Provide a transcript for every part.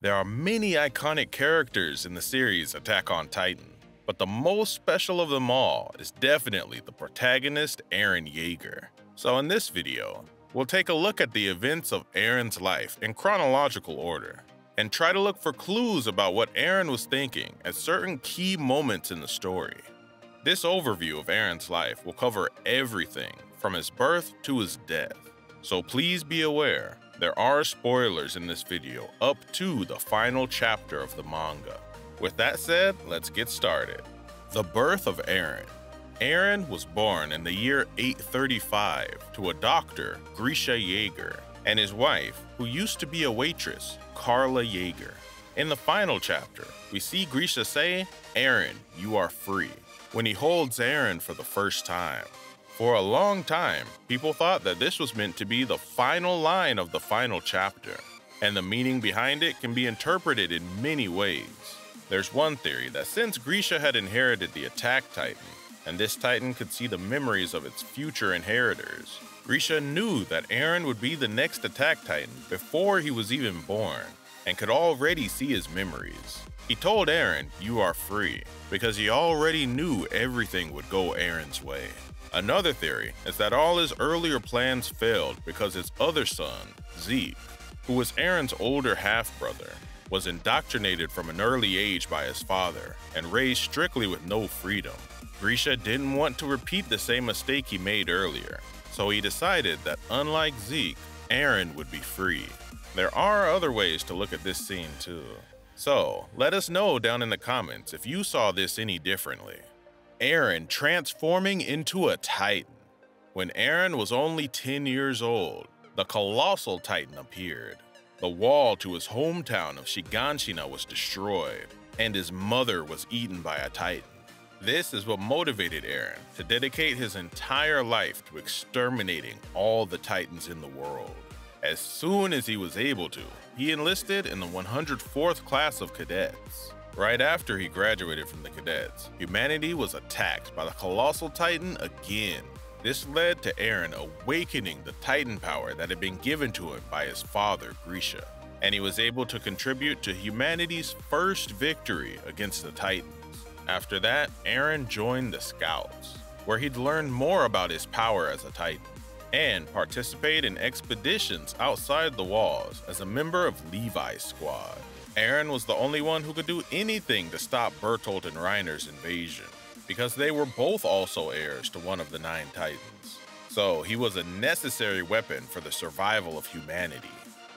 There are many iconic characters in the series Attack on Titan, but the most special of them all is definitely the protagonist Eren Yeager. So in this video, we'll take a look at the events of Eren's life in chronological order, and try to look for clues about what Eren was thinking at certain key moments in the story. This overview of Eren's life will cover everything from his birth to his death, so please be aware, there are spoilers in this video up to the final chapter of the manga. With that said, let's get started. The birth of Eren. Eren was born in the year 835 to a doctor, Grisha Yeager, and his wife, who used to be a waitress, Carla Yeager. In the final chapter, we see Grisha say, "Eren, you are free," when he holds Eren for the first time. For a long time, people thought that this was meant to be the final line of the final chapter, and the meaning behind it can be interpreted in many ways. There's one theory that since Grisha had inherited the Attack Titan, and this Titan could see the memories of its future inheritors, Grisha knew that Eren would be the next Attack Titan before he was even born, and could already see his memories. He told Eren, "You are free," because he already knew everything would go Eren's way. Another theory is that all his earlier plans failed because his other son, Zeke, who was Eren's older half-brother, was indoctrinated from an early age by his father and raised strictly with no freedom. Grisha didn't want to repeat the same mistake he made earlier, so he decided that unlike Zeke, Eren would be free. There are other ways to look at this scene too. So, let us know down in the comments if you saw this any differently. Eren transforming into a Titan. When Eren was only 10 years old, the colossal Titan appeared. The wall to his hometown of Shiganshina was destroyed, and his mother was eaten by a Titan. This is what motivated Eren to dedicate his entire life to exterminating all the Titans in the world. As soon as he was able to, he enlisted in the 104th class of cadets. Right after he graduated from the cadets, humanity was attacked by the colossal Titan again. This led to Eren awakening the Titan power that had been given to him by his father, Grisha, and he was able to contribute to humanity's first victory against the Titans. After that, Eren joined the Scouts, where he'd learn more about his power as a Titan, and participate in expeditions outside the walls as a member of Levi's squad. Eren was the only one who could do anything to stop Bertolt and Reiner's invasion, because they were both also heirs to one of the 9 Titans. So he was a necessary weapon for the survival of humanity.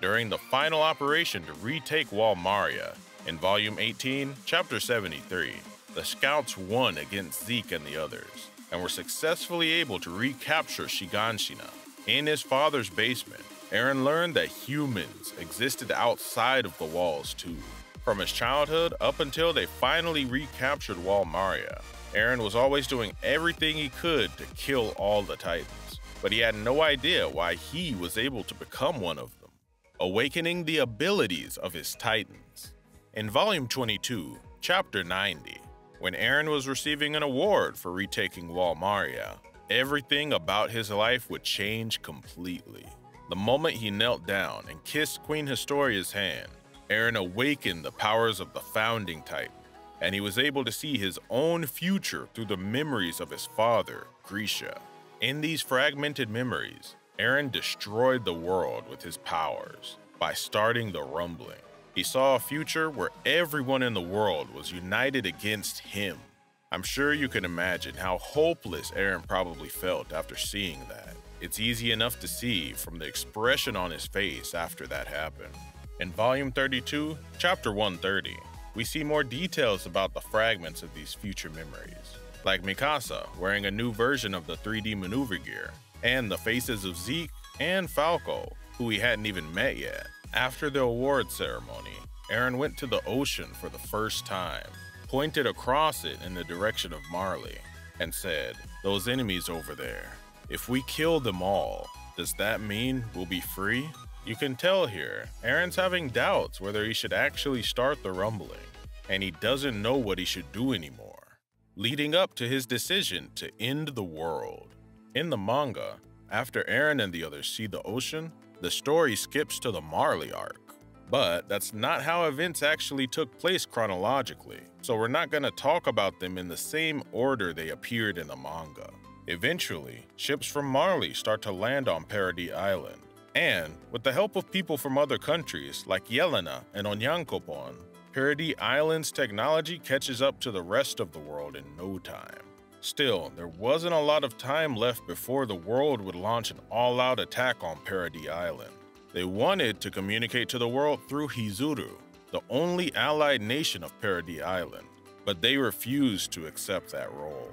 During the final operation to retake Wall Maria, in Volume 18, Chapter 73, the Scouts won against Zeke and the others, and were successfully able to recapture Shiganshina. In his father's basement, Eren learned that humans existed outside of the walls too. From his childhood up until they finally recaptured Wall Maria, Eren was always doing everything he could to kill all the Titans, but he had no idea why he was able to become one of them, awakening the abilities of his Titans. In Volume 22, Chapter 90, when Eren was receiving an award for retaking Wall Maria, everything about his life would change completely. The moment he knelt down and kissed Queen Historia's hand, Eren awakened the powers of the founding Titan, and he was able to see his own future through the memories of his father, Grisha. In these fragmented memories, Eren destroyed the world with his powers by starting the rumbling. He saw a future where everyone in the world was united against him. I'm sure you can imagine how hopeless Eren probably felt after seeing that. It's easy enough to see from the expression on his face after that happened. In Volume 32, Chapter 130, we see more details about the fragments of these future memories, like Mikasa wearing a new version of the 3D maneuver gear, and the faces of Zeke and Falco, who he hadn't even met yet. After the award ceremony, Eren went to the ocean for the first time, pointed across it in the direction of Marley, and said, "Those enemies over there, if we kill them all, does that mean we'll be free?" You can tell here, Eren's having doubts whether he should actually start the rumbling, and he doesn't know what he should do anymore, leading up to his decision to end the world. In the manga, after Eren and the others see the ocean, the story skips to the Marley arc. But that's not how events actually took place chronologically, so we're not going to talk about them in the same order they appeared in the manga. Eventually, ships from Marley start to land on Paradis Island, and with the help of people from other countries like Yelena and Onyankopon, Paradis Island's technology catches up to the rest of the world in no time. Still, there wasn't a lot of time left before the world would launch an all-out attack on Paradis Island. They wanted to communicate to the world through Hizuru, the only allied nation of Paradis Island, but they refused to accept that role.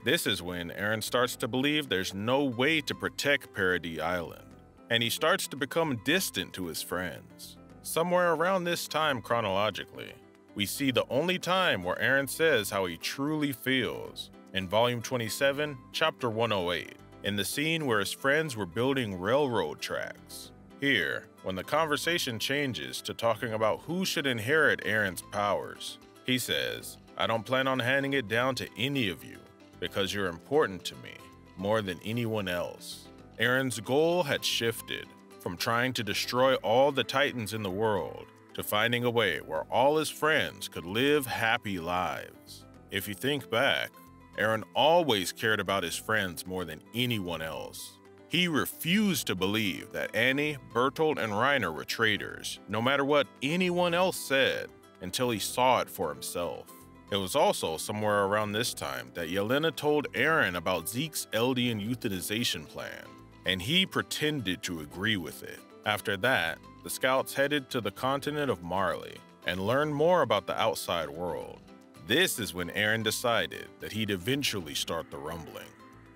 This is when Eren starts to believe there's no way to protect Paradis Island, and he starts to become distant to his friends. Somewhere around this time chronologically, we see the only time where Eren says how he truly feels, in Volume 27, Chapter 108, in the scene where his friends were building railroad tracks. Here, when the conversation changes to talking about who should inherit Eren's powers, he says, "I don't plan on handing it down to any of you, because you're important to me, more than anyone else." Eren's goal had shifted from trying to destroy all the Titans in the world to finding a way where all his friends could live happy lives. If you think back, Eren always cared about his friends more than anyone else. He refused to believe that Annie, Bertolt, and Reiner were traitors, no matter what anyone else said, until he saw it for himself. It was also somewhere around this time that Yelena told Eren about Zeke's Eldian euthanization plan, and he pretended to agree with it. After that, the scouts headed to the continent of Marley and learned more about the outside world. This is when Eren decided that he'd eventually start the rumbling.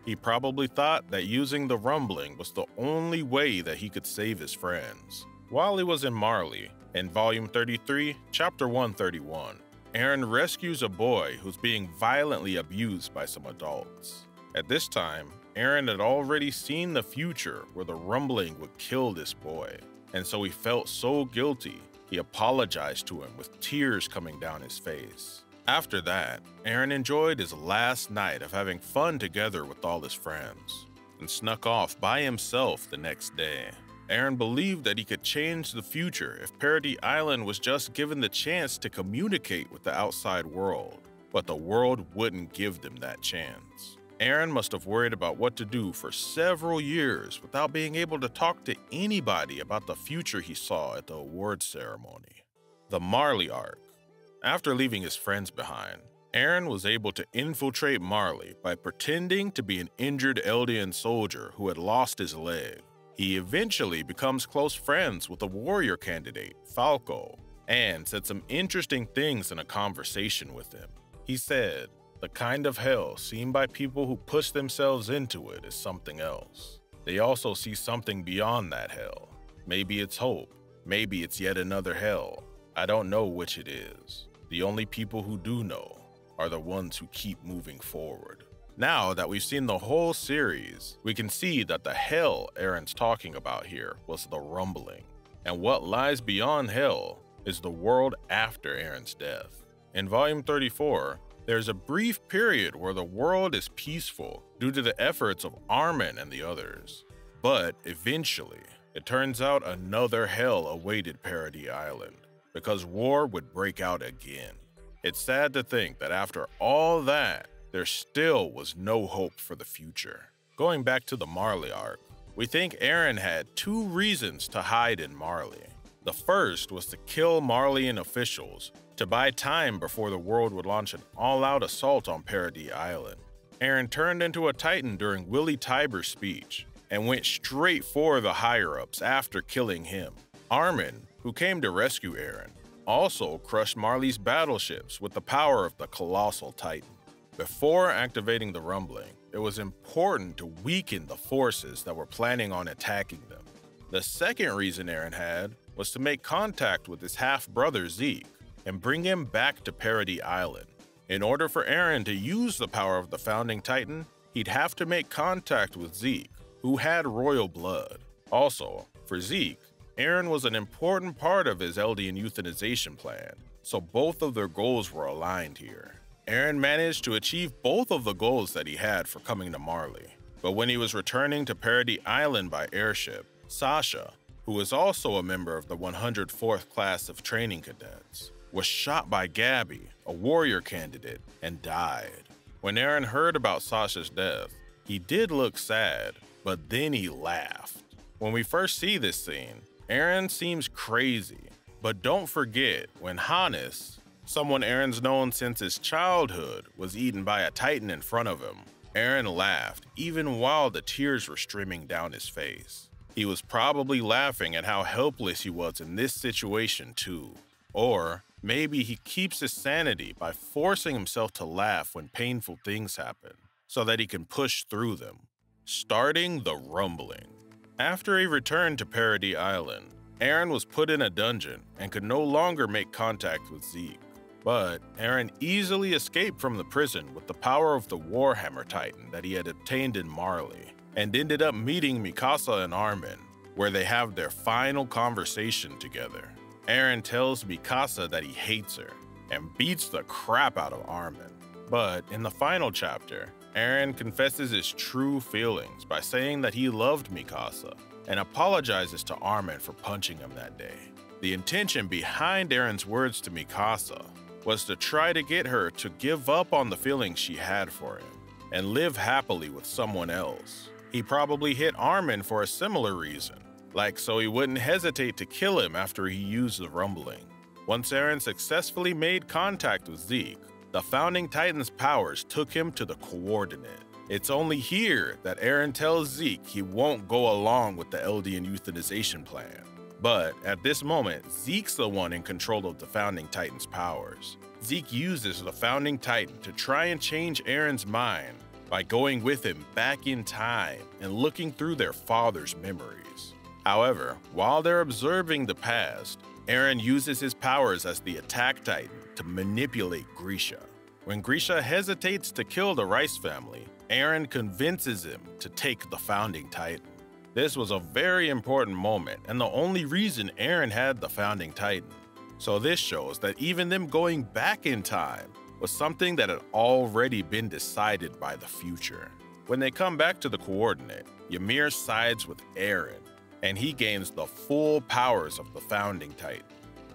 He probably thought that using the rumbling was the only way that he could save his friends. While he was in Marley, in Volume 33, Chapter 131, Eren rescues a boy who's being violently abused by some adults. At this time, Eren had already seen the future where the rumbling would kill this boy, and so he felt so guilty, he apologized to him with tears coming down his face. After that, Eren enjoyed his last night of having fun together with all his friends, and snuck off by himself the next day. Eren believed that he could change the future if Paradis Island was just given the chance to communicate with the outside world, but the world wouldn't give them that chance. Eren must have worried about what to do for several years without being able to talk to anybody about the future he saw at the awards ceremony. The Marley arc. After leaving his friends behind, Eren was able to infiltrate Marley by pretending to be an injured Eldian soldier who had lost his leg. He eventually becomes close friends with a warrior candidate, Falco, and said some interesting things in a conversation with him. He said, "The kind of hell seen by people who push themselves into it is something else. They also see something beyond that hell. Maybe it's hope, maybe it's yet another hell. I don't know which it is. The only people who do know are the ones who keep moving forward." Now that we've seen the whole series, we can see that the hell Eren's talking about here was the rumbling, and what lies beyond hell is the world after Eren's death. In Volume 34, there's a brief period where the world is peaceful due to the efforts of Armin and the others. But eventually, it turns out another hell awaited Paradis Island, because war would break out again. It's sad to think that after all that, there still was no hope for the future. Going back to the Marley arc, we think Eren had two reasons to hide in Marley. The first was to kill Marleyan officials, to buy time before the world would launch an all-out assault on Paradis Island. Eren turned into a Titan during Willy Tybur's speech, and went straight for the higher-ups after killing him. Armin, who came to rescue Eren, also crushed Marley's battleships with the power of the Colossal Titan. Before activating the rumbling, it was important to weaken the forces that were planning on attacking them. The second reason Eren had was to make contact with his half-brother Zeke and bring him back to Paradis Island. In order for Eren to use the power of the Founding Titan, he'd have to make contact with Zeke, who had royal blood. Also, for Zeke, Eren was an important part of his Eldian euthanization plan, so both of their goals were aligned here. Eren managed to achieve both of the goals that he had for coming to Marley, but when he was returning to Paradis Island by airship, Sasha, who is also a member of the 104th class of training cadets, was shot by Gabby, a warrior candidate, and died. When Eren heard about Sasha's death, he did look sad, but then he laughed. When we first see this scene, Eren seems crazy, but don't forget when Hannes, someone Eren's known since his childhood, was eaten by a titan in front of him. Eren laughed even while the tears were streaming down his face. He was probably laughing at how helpless he was in this situation too. Or maybe he keeps his sanity by forcing himself to laugh when painful things happen, so that he can push through them. Starting the rumbling. After he returned to Paradis Island, Eren was put in a dungeon and could no longer make contact with Zeke. But Eren easily escaped from the prison with the power of the Warhammer Titan that he had obtained in Marley, and ended up meeting Mikasa and Armin, where they have their final conversation together. Eren tells Mikasa that he hates her, and beats the crap out of Armin. But in the final chapter, Eren confesses his true feelings by saying that he loved Mikasa, and apologizes to Armin for punching him that day. The intention behind Eren's words to Mikasa was to try to get her to give up on the feelings she had for him, and live happily with someone else. He probably hit Armin for a similar reason, like so he wouldn't hesitate to kill him after he used the rumbling. Once Eren successfully made contact with Zeke, the Founding Titan's powers took him to the coordinate. It's only here that Eren tells Zeke he won't go along with the Eldian euthanization plan. But at this moment, Zeke's the one in control of the Founding Titan's powers. Zeke uses the Founding Titan to try and change Eren's mind by going with him back in time and looking through their father's memories. However, while they're observing the past, Eren uses his powers as the Attack Titan to manipulate Grisha. When Grisha hesitates to kill the Rice family, Eren convinces him to take the Founding Titan. This was a very important moment and the only reason Eren had the Founding Titan. So this shows that even them going back in time was something that had already been decided by the future. When they come back to the coordinate, Ymir sides with Eren, and he gains the full powers of the Founding Titan.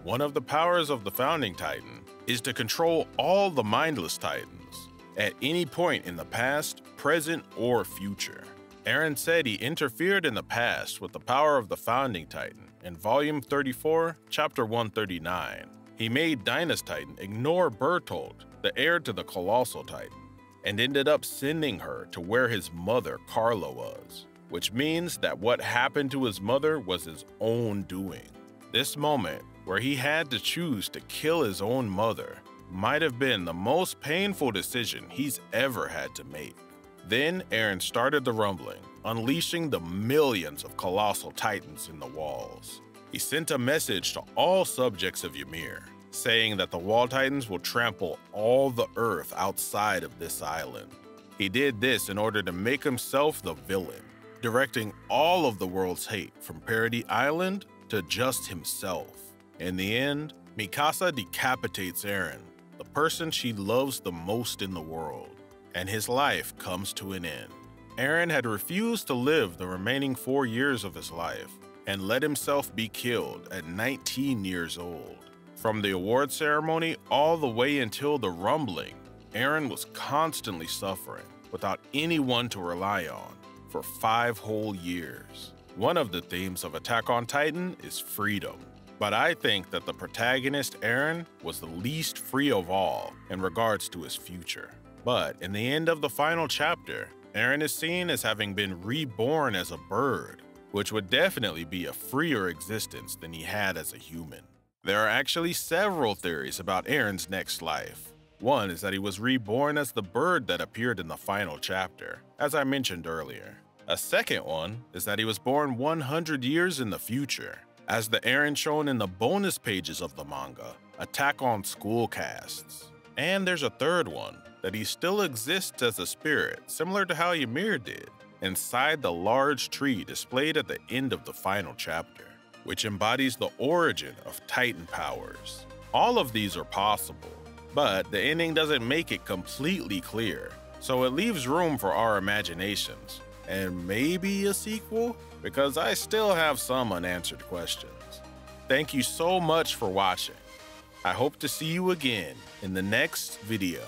One of the powers of the Founding Titan is to control all the Mindless Titans at any point in the past, present, or future. Eren said he interfered in the past with the power of the Founding Titan in Volume 34, Chapter 139. He made Dyna's Titan ignore Bertolt, the heir to the Colossal Titan, and ended up sending her to where his mother, Carla, was, which means that what happened to his mother was his own doing. This moment, where he had to choose to kill his own mother, might have been the most painful decision he's ever had to make. Then Eren started the rumbling, unleashing the millions of colossal titans in the walls. He sent a message to all subjects of Ymir, saying that the wall titans will trample all the earth outside of this island. He did this in order to make himself the villain, directing all of the world's hate from Paradis Island to just himself. In the end, Mikasa decapitates Eren, the person she loves the most in the world, and his life comes to an end. Eren had refused to live the remaining 4 years of his life and let himself be killed at 19 years old. From the award ceremony all the way until the rumbling, Eren was constantly suffering without anyone to rely on for 5 whole years. One of the themes of Attack on Titan is freedom, but I think that the protagonist Eren was the least free of all in regards to his future. But in the end of the final chapter, Eren is seen as having been reborn as a bird, which would definitely be a freer existence than he had as a human. There are actually several theories about Eren's next life. One is that he was reborn as the bird that appeared in the final chapter, as I mentioned earlier. A second one is that he was born 100 years in the future, as the Eren shown in the bonus pages of the manga, Attack on School casts. And there's a third one, that he still exists as a spirit, similar to how Ymir did, inside the large tree displayed at the end of the final chapter, which embodies the origin of Titan powers. All of these are possible, but the ending doesn't make it completely clear, so it leaves room for our imaginations, and maybe a sequel? because I still have some unanswered questions. Thank you so much for watching. I hope to see you again in the next video.